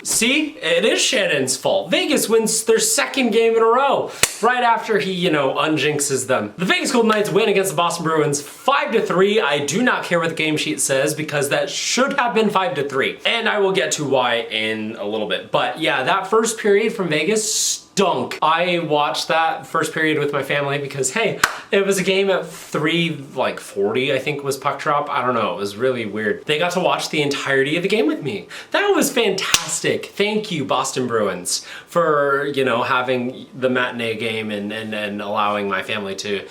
See, it is Shannon's fault. Vegas wins their second game in a row, right after he, unjinxes them. The Vegas Golden Knights win against the Boston Bruins 5-3. I do not care what the game sheet says because that should have been 5-3. And I will get to why in a little bit. But yeah, that first period from Vegas stunk. I watched that first period with my family because, hey, it was a game at 3:40, I think was puck drop. I don't know, it was really weird. They got to watch the entirety of the game with me. That was fantastic. Thank you, Boston Bruins, for, having the matinee game and allowing my family to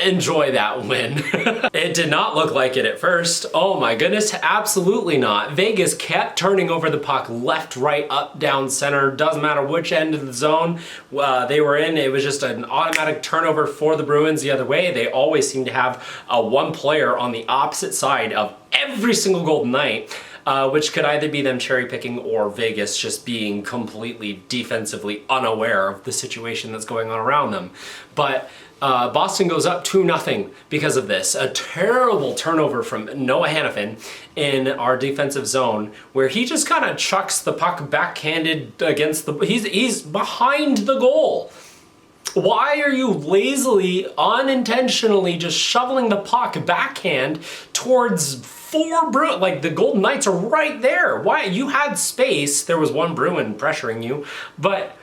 enjoy that win. It did not look like it at first. Oh my goodness, absolutely not. Vegas kept turning over the puck left, right, up, down, center. Doesn't matter which end of the zone they were in. It was just an automatic turnover for the Bruins the other way. They always seem to have one player on the opposite side of every single Golden Knight. Which could either be them cherry picking or Vegas just being completely defensively unaware of the situation that's going on around them. But Boston goes up 2-0 because of this. A terrible turnover from Noah Hanifin in our defensive zone where he just kind of chucks the puck backhanded against the... He's behind the goal. Why are you lazily, unintentionally just shoveling the puck backhand towards the Golden Knights are right there. Why? You had space. There was one Bruin pressuring you, but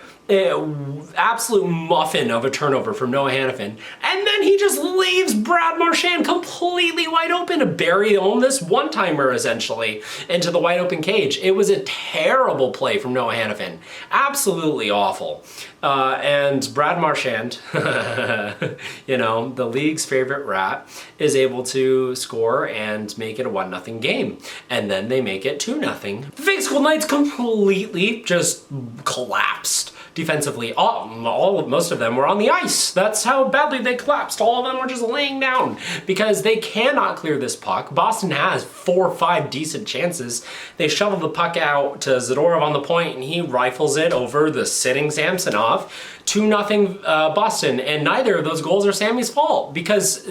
absolute muffin of a turnover from Noah Hanifin. And then he just leaves Brad Marchand completely wide open to bury home this one-timer, essentially, into the wide open cage. It was a terrible play from Noah Hanifin. Absolutely awful. And Brad Marchand, the league's favorite rat, is able to score and make it a 1-0 game. And then they make it 2-0. The Vegas Golden Knights completely just collapsed defensively. Most of them were on the ice. That's how badly they collapsed. All of them were just laying down because they cannot clear this puck. Boston has 4 or 5 decent chances. They shovel the puck out to Zadorov on the point and he rifles it over the sitting Samsonov. 2-0 Boston, and neither of those goals are Sammy's fault because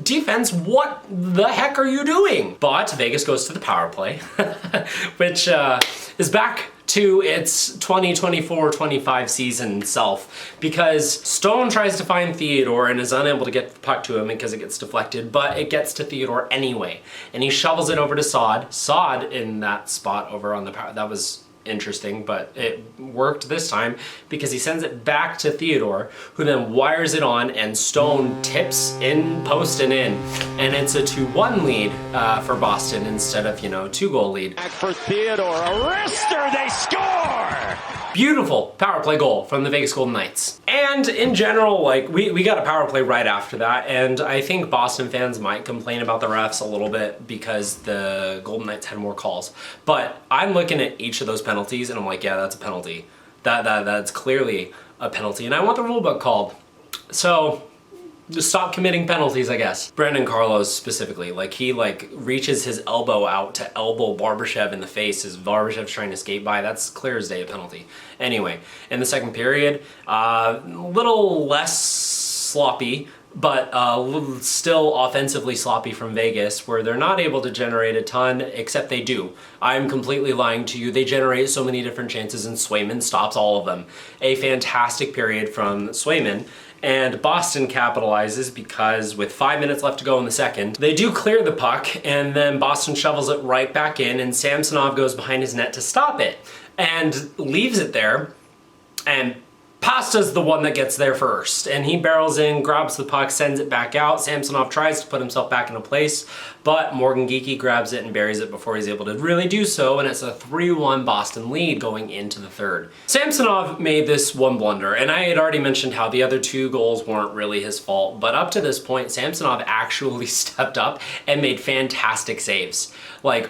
defense, what the heck are you doing? But Vegas goes to the power play, which is back to its 2024-25 season self because Stone tries to find Theodore and is unable to get the puck to him because it gets deflected, but it gets to Theodore anyway, and he shovels it over to Saad. Saad in that spot over on the power, that was interesting, but it worked this time because he sends it back to Theodore, who then wires it on, and Stone tips in post and in, and it's a 2-1 lead for Boston instead of 2-goal lead. Back for Theodore, a wrister, they score! Beautiful power play goal from the Vegas Golden Knights. And in general, we got a power play right after that, and I think Boston fans might complain about the refs a little bit because the Golden Knights had more calls. But I'm looking at each of those penalties and I'm like, yeah, that's a penalty. That's clearly a penalty, and I want the rule book called. So just stop committing penalties, I guess. Brandon Carlos specifically, he reaches his elbow out to elbow Barbashev in the face as Barbashev's trying to skate by. That's clear as day a penalty. Anyway, in the second period, a little less sloppy, but still offensively sloppy from Vegas, where they're not able to generate a ton, except they do. I'm completely lying to you. They generate so many different chances, and Swayman stops all of them. A fantastic period from Swayman. And Boston capitalizes because with 5 minutes left to go in the second, they do clear the puck, and then Boston shovels it right back in, and Samsonov goes behind his net to stop it and leaves it there, and Pasta's the one that gets there first, and he barrels in, grabs the puck, sends it back out. Samsonov tries to put himself back into place, but Morgan Geekie grabs it and buries it before he's able to really do so, and it's a 3-1 Boston lead going into the third. Samsonov made this one blunder, and I had already mentioned how the other 2 goals weren't really his fault, but up to this point, Samsonov actually stepped up and made fantastic saves,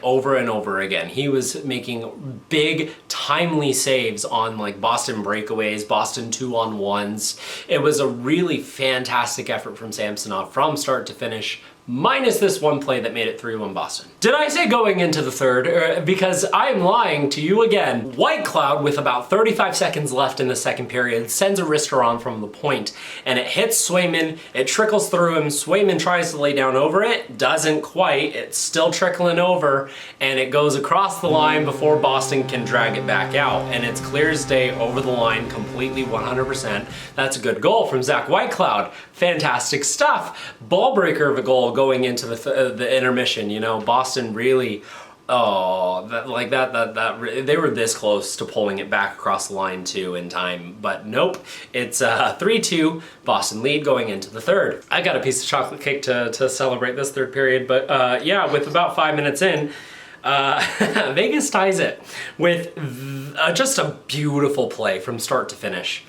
over and over again. He was making big, timely saves on Boston breakaways, Boston 2-on-1s. It was a really fantastic effort from Samsonov from start to finish. minus this one play that made it 3-1 Boston. Did I say going into the third? Because I am lying to you again. White Cloud, with about 35 seconds left in the second period, sends a wrister on from the point, and it hits Swayman. It trickles through him. Swayman tries to lay down over it, doesn't quite. It's still trickling over, and it goes across the line before Boston can drag it back out. And it's clear as day over the line, completely 100%. That's a good goal from Zach Whitecloud. Fantastic stuff. Ball breaker of a goal going into the intermission. You know, Boston really, they were this close to pulling it back across the line too in time, but nope. It's 3-2 Boston lead going into the third. I got a piece of chocolate cake to celebrate this third period, but yeah, with about 5 minutes in, Vegas ties it with just a beautiful play from start to finish.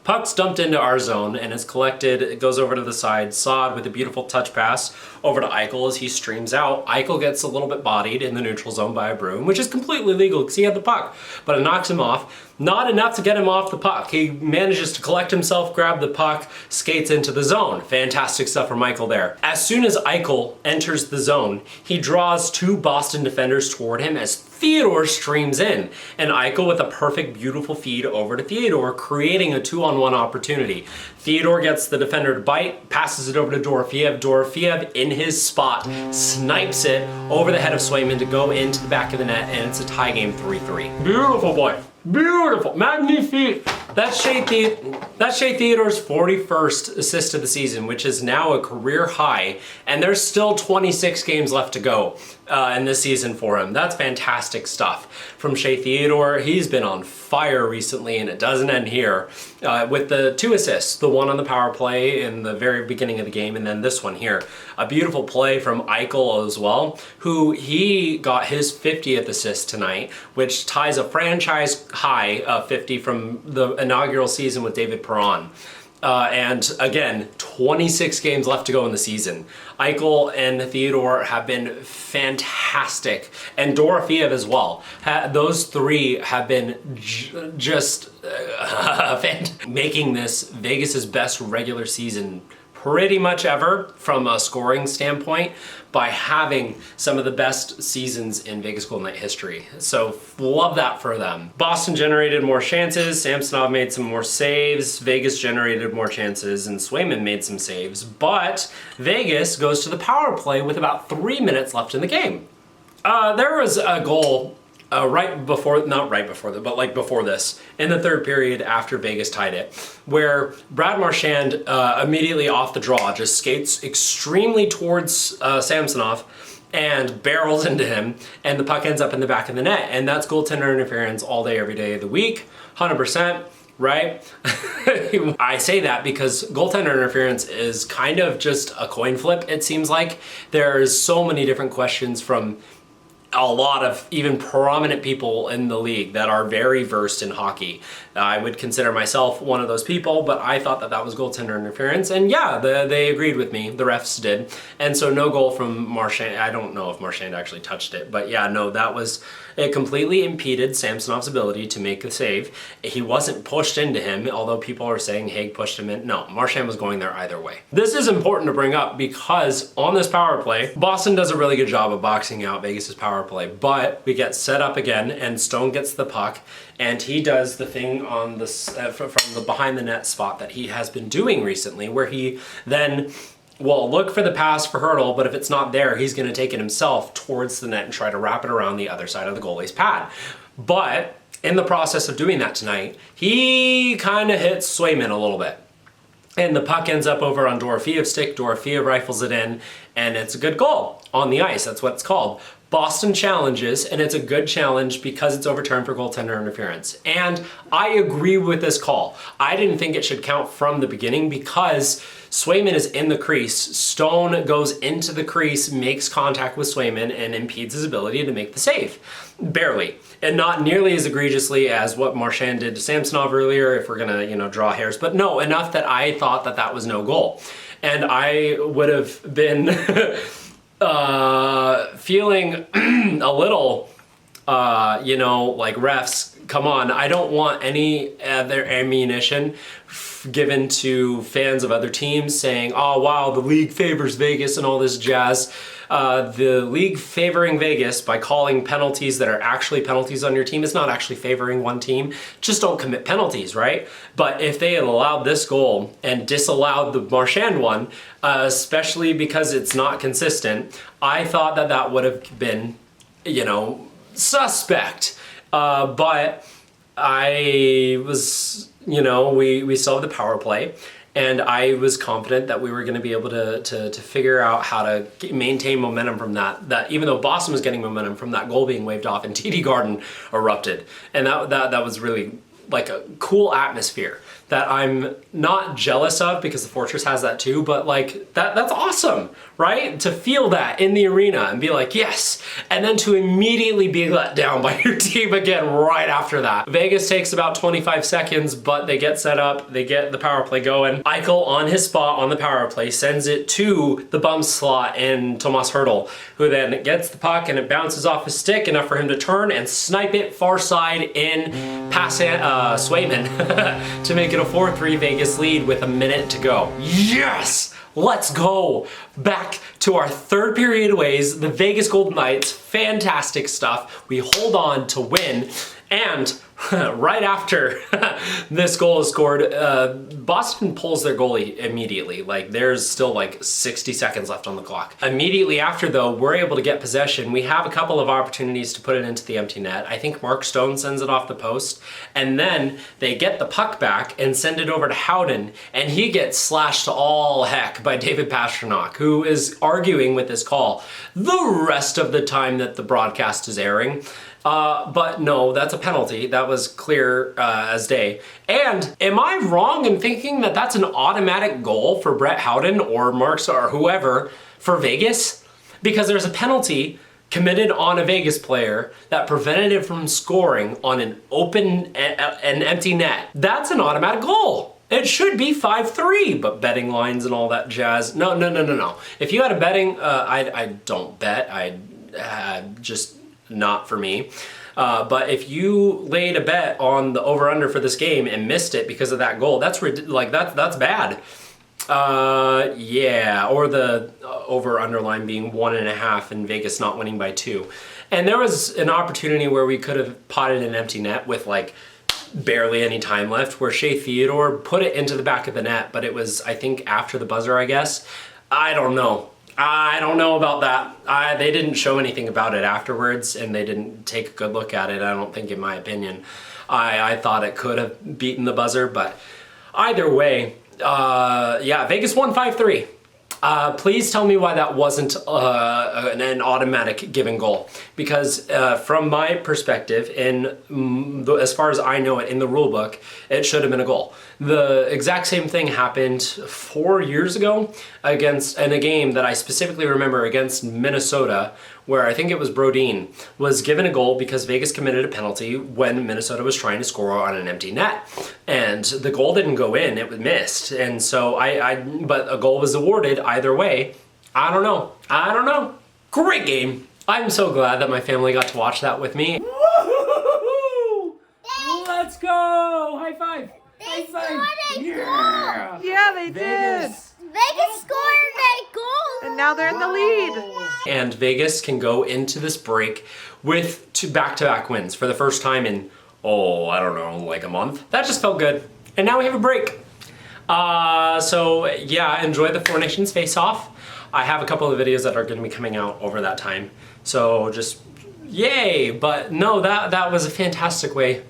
Puck's dumped into our zone and is collected. It goes over to the side. Saad with a beautiful touch pass over to Eichel as he streams out. Eichel gets a little bit bodied in the neutral zone by a Bruin, which is completely legal because he had the puck, but it knocks him off. Not enough to get him off the puck. He manages to collect himself, grab the puck, skates into the zone. Fantastic stuff from Eichel there. As soon as Eichel enters the zone, he draws 2 Boston defenders toward him as Theodore streams in. And Eichel with a perfect, beautiful feed over to Theodore, creating a 2-on-1 opportunity. Theodore gets the defender to bite, passes it over to Dorofeev. Dorofeev in his spot, snipes it over the head of Swayman to go into the back of the net, and it's a tie game 3-3. Beautiful boy. Beautiful, magnifique. That's Shea Theodore's 41st assist of the season, which is now a career high, and there's still 26 games left to go in this season for him. That's fantastic stuff from Shea Theodore. He's been on fire recently, and it doesn't end here with the 2 assists, the one on the power play in the very beginning of the game, and then this one here. A beautiful play from Eichel as well, who he got his 50th assist tonight, which ties a franchise high of 50 from the inaugural season with David Perron. And again, 26 games left to go in the season. Eichel and Theodore have been fantastic, and Dorofeev as well. Those 3 have been just making this Vegas's best regular season pretty much ever from a scoring standpoint by having some of the best seasons in Vegas Golden Knight history. So love that for them. Boston generated more chances, Samsonov made some more saves, Vegas generated more chances, and Swayman made some saves, but Vegas goes to the power play with about 3 minutes left in the game. There was a goal before this, in the third period after Vegas tied it, where Brad Marchand immediately off the draw just skates extremely towards Samsonov and barrels into him, and the puck ends up in the back of the net. And that's goaltender interference all day, every day of the week, 100%. Right? I say that because goaltender interference is kind of just a coin flip, it seems like. There's so many different questions from a lot of even prominent people in the league that are very versed in hockey. I would consider myself one of those people, but I thought that that was goaltender interference, and yeah, they agreed with me, the refs did, and so no goal from Marchand. I don't know if Marchand actually touched it, but yeah, no, it completely impeded Samsonov's ability to make the save. He wasn't pushed into him, although people are saying Haig pushed him in. No, Marchand was going there either way. This is important to bring up because on this power play, Boston does a really good job of boxing out Vegas's power play, but we get set up again and Stone gets the puck and he does the thing on the from the behind the net spot that he has been doing recently, where he then will look for the pass for Hurdle, but if it's not there, he's going to take it himself towards the net and try to wrap it around the other side of the goalie's pad. But in the process of doing that tonight, he kind of hits Swayman a little bit. And the puck ends up over on Dorofeev's stick. Dorofeev rifles it in, and it's a good goal on the ice. That's what it's called. Boston challenges, and it's a good challenge because it's overturned for goaltender interference. And I agree with this call. I didn't think it should count from the beginning because Swayman is in the crease. Stone goes into the crease, makes contact with Swayman, and impedes his ability to make the save. Barely. And not nearly as egregiously as what Marchand did to Samsonov earlier, if we're gonna, draw hairs. But no, enough that I thought that that was no goal. And I would have been feeling a little, like refs come on, I don't want any other ammunition given to fans of other teams saying, oh wow, the league favors Vegas and all this jazz. The league favoring Vegas by calling penalties that are actually penalties on your team is not actually favoring one team. Just don't commit penalties, right? But if they had allowed this goal and disallowed the Marchand one, especially because it's not consistent, I thought that that would have been, you know, suspect. But I was, you know, we still have the power play, and I was confident that we were going to be able to figure out how to maintain momentum from that even though Boston was getting momentum from that goal being waved off and TD Garden erupted. And that was really like a cool atmosphere that I'm not jealous of, because the Fortress has that too, but like that's awesome, right? To feel that in the arena and be like, yes, and then to immediately be let down by your team again right after that. Vegas takes about 25 seconds, but they get set up, they get the power play going. Eichel on his spot on the power play sends it to the bum slot and Tomas Hertl, who then gets the puck and it bounces off his stick enough for him to turn and snipe it far side in past Swayman to make it a 4-3 Vegas lead with a minute to go. Yes! Let's go! Back to our third period ways, the Vegas Golden Knights, fantastic stuff. We hold on to win, and right after this goal is scored, Boston pulls their goalie immediately. Like, there's still like 60 seconds left on the clock. Immediately after, though, we're able to get possession. We have a couple of opportunities to put it into the empty net. I think Mark Stone sends it off the post, and then they get the puck back and send it over to Howden, and he gets slashed to all heck by David Pastrnak, who is arguing with this call the rest of the time that the broadcast is airing. But no, that's a penalty. That was clear as day. And am I wrong in thinking that that's an automatic goal for Brett Howden or Marks or whoever for Vegas? Because there's a penalty committed on a Vegas player that prevented him from scoring on an open, an empty net. That's an automatic goal. It should be 5-3, but betting lines and all that jazz. No. If you had a betting, I don't bet. Just not for me. But if you laid a bet on the over/under for this game and missed it because of that goal, that's bad. Yeah, or the over/under line being 1.5 and Vegas not winning by 2. And there was an opportunity where we could have potted an empty net with like barely any time left, where Shea Theodore put it into the back of the net, but it was, I think, after the buzzer, I guess. I don't know about that. They didn't show anything about it afterwards, and they didn't take a good look at it, I don't think, in my opinion. I thought it could have beaten the buzzer, but either way, yeah, Vegas won 5-3. Please tell me why that wasn't an automatic given goal. Because from my perspective, as far as I know it in the rule book, it should have been a goal. The exact same thing happened 4 years ago in a game that I specifically remember against Minnesota, where I think it was Brodin was given a goal because Vegas committed a penalty when Minnesota was trying to score on an empty net. And the goal didn't go in, it was missed. And so but a goal was awarded either way. I don't know. Great game. I'm so glad that my family got to watch that with me. Woo-hoo-hoo-hoo-hoo! Let's go! High five! They scored a goal! Yeah, they did! Vegas scored a goal! And now they're in the lead! And Vegas can go into this break with 2 back-to-back wins for the first time in, I don't know, like a month. That just felt good. And now we have a break. So yeah, enjoy the Four Nations face-off. I have a couple of videos that are going to be coming out over that time. So just yay! But no, that was a fantastic way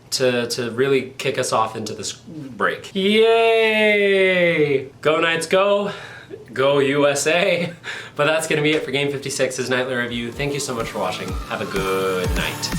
to really kick us off into this break. Yay! Go Knights, go! Go USA! But that's going to be it for Game 56's Nightly Review. Thank you so much for watching. Have a good night.